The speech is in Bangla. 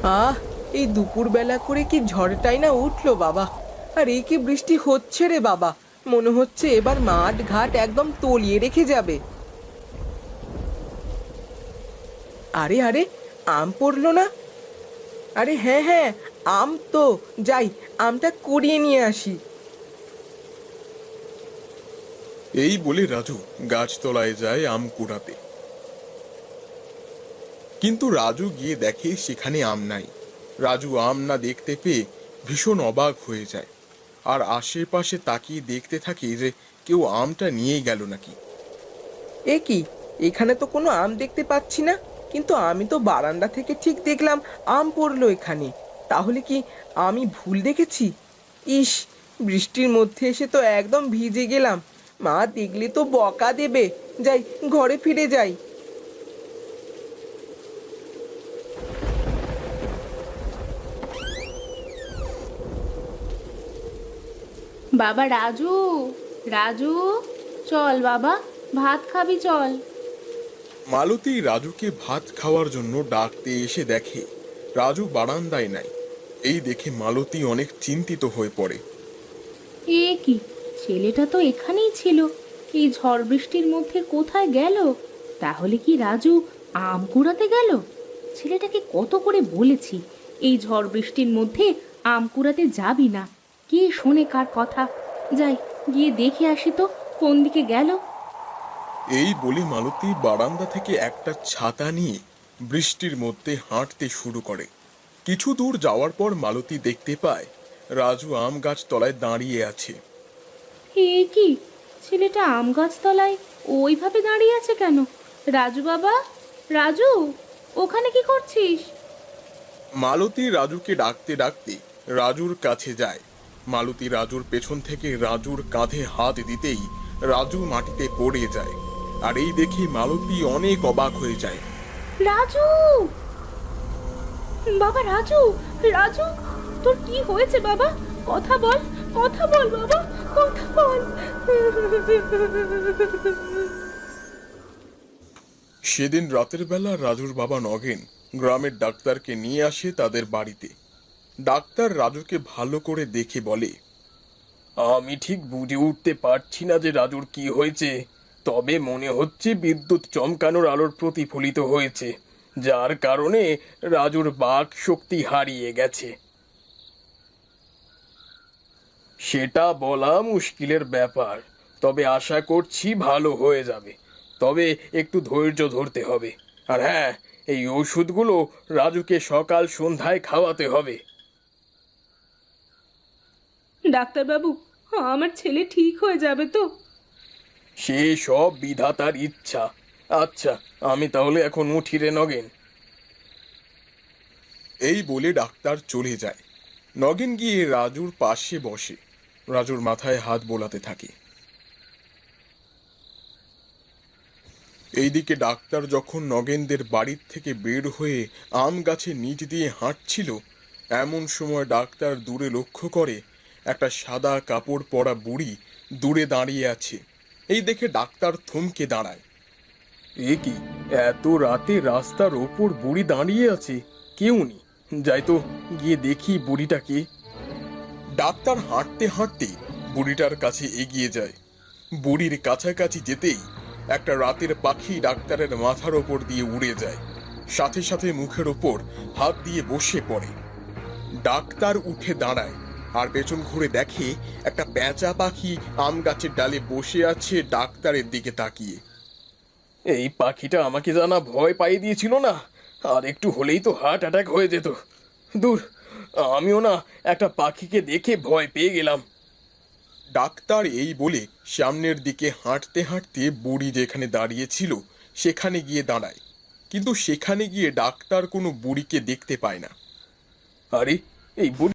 আহ, এই দুপুরবেলা করে কি ঝড়টাই না উঠলো বাবা। আর এই কি বৃষ্টি হচ্ছে রে বাবা। মনে হচ্ছে এবার মাঠ ঘাট একদম তলিয়ে রেখে যাবে। আরে আরে, আম পড়লো না? আরে হ্যাঁ হ্যাঁ, আম তো। যাই, আমটা কুড়িয়ে নিয়ে আসি। এই বলে রাজু গাছতলায় যায় আম কুড়াতে। কিন্তু রাজু গিয়ে দেখে সেখানে আম নাই। রাজু আম না দেখতে পেয়ে ভীষণ অবাক হয়ে যায়, আর আশেপাশে তাকিয়ে দেখতে থাকে যে কেউ আমটা নিয়ে গেল নাকি। এ কি, এখানে তো কোনো আম দেখতে পাচ্ছি না। কিন্তু আমি তো বারান্দা থেকে ঠিক দেখলাম আম পড়লো এখানে। তাহলে কি আমি ভুল দেখেছি? ইস, বৃষ্টির মধ্যে এসে তো একদম ভিজে গেলাম। মা দেখলে তো বকা দেবে। যাই, ঘরে ফিরে যাই। বাবা রাজু, রাজু, চল বাবা, ভাত খাবি চল। মালতী রাজুকে ভাত খাওয়ার জন্য ডাকতে এসে দেখে রাজু বারান্দায় নাই। এই দেখে মালতী অনেক চিন্তিত হয়ে পড়ে। এ কি, ছেলেটা তো এখানেই ছিল, এই ঝড় বৃষ্টির মধ্যে কোথায় গেল? তাহলে কি রাজু আম কুড়াতে গেল? ছেলেটাকে কত করে বলেছি এই ঝড় বৃষ্টির মধ্যে আম কুড়াতে যাবি না। কে শোনে কার কথা? যাই, গিয়ে দেখে আসি তো কোন দিকে গেল। এই বলে মালতী বারান্দা থেকে একটা ছাতা নিয়ে বৃষ্টির মধ্যে হাঁটতে শুরু করে। কিছু দূর যাওয়ার পর মালতী দেখতে পায় রাজু আম গাছ তলায় দাঁড়িয়ে আছে। এ কি, ছেলেটা আম গাছতলায় ওইভাবে দাঁড়িয়ে আছে কেন? রাজু বাবা, রাজু, ওখানে কি করছিস? মালতী রাজুকে ডাকতে ডাকতে রাজুর কাছে যায়। মালতী রাজুর পেছন থেকে রাজুর কাঁধে হাত দিতেই রাজু মাটিতে পড়ে যায়। আর এই দেখে মালতী অনেক অবাক হয়ে যায়। রাজু, বাবা রাজু, রাজু, তোর কি হয়েছে বাবা? কথা বল, কথা বল বাবা, কথা বল। সেদিন রাতের বেলা রাজুর বাবা নগেন গ্রামের ডাক্তারকে নিয়ে আসে তাদের বাড়িতে। ডাক্তার রাজুকে ভালো করে দেখে বলে, আমি ঠিক বুঝে উঠতে পারছি না যে রাজুর কি হয়েছে, তবে মনে হচ্ছে বিদ্যুৎ চমকানোর আলোর প্রতিফলিত হয়েছে, যার কারণে রাজুর বাক শক্তি হারিয়ে গেছে। সেটা বলা মুশকিলের ব্যাপার, তবে আশা করছি ভালো হয়ে যাবে। তবে একটু ধৈর্য ধরতে হবে। আর হ্যাঁ, এই ওষুধগুলো রাজুকে সকাল সন্ধ্যায় খাওয়াতে হবে। ডাক্তারবাবু, আমার ছেলে ঠিক হয়ে যাবে তো? সে সব বিধাতার ইচ্ছা। আচ্ছা, আমি তাহলে এখন উঠি রে নগেন। এই বলে ডাক্তার চলে যায়। নগেন গিয়ে রাজুর পাশে বসে রাজুর মাথায় হাত বোলাতে থাকে। এইদিকে ডাক্তার যখন নগেনদের বাড়ির থেকে বের হয়ে আম গাছের নিচ দিয়ে হাঁটছিল, এমন সময় ডাক্তার দূরে লক্ষ্য করে একটা সাদা কাপড় পরা বুড়ি দূরে দাঁড়িয়ে আছে। এই দেখে ডাক্তার থমকে দাঁড়ায়। এ কি, এত রাতে রাস্তার ওপর বুড়ি দাঁড়িয়ে আছে? কেউ নেই। যাই তো, গিয়ে দেখি বুড়িটাকে। ডাক্তার হাঁটতে হাঁটতে বুড়িটার কাছে এগিয়ে যায়। বুড়ির কাছাকাছি যেতেই একটা রাতের পাখি ডাক্তারের মাথার ওপর দিয়ে উড়ে যায়। সাথে সাথে মুখের ওপর হাত দিয়ে বসে পড়ে। ডাক্তার উঠে দাঁড়ায় আর পেছন ঘুরে দেখে একটা পেঁচা পাখি আম গাছের ডালে বসে আছে ডাক্তারের দিকে তাকিয়ে। এই পাখিটা আমাকে জানা ভয় পাইয়ে দিয়েছিল না? আর একটু হলেই তো হার্ট অ্যাটাক হয়ে যেত। দূর, আমিও না একটা পাখিকে দেখে ভয় পেয়ে গেলাম। ডাক্তার এই বলে সামনের দিকে হাঁটতে হাঁটতে বুড়ি যেখানে দাঁড়িয়ে ছিল সেখানে গিয়ে দাঁড়ায়। কিন্তু সেখানে গিয়ে ডাক্তার কোনো বুড়িকে দেখতে পায় না। আরে, এই বুড়ি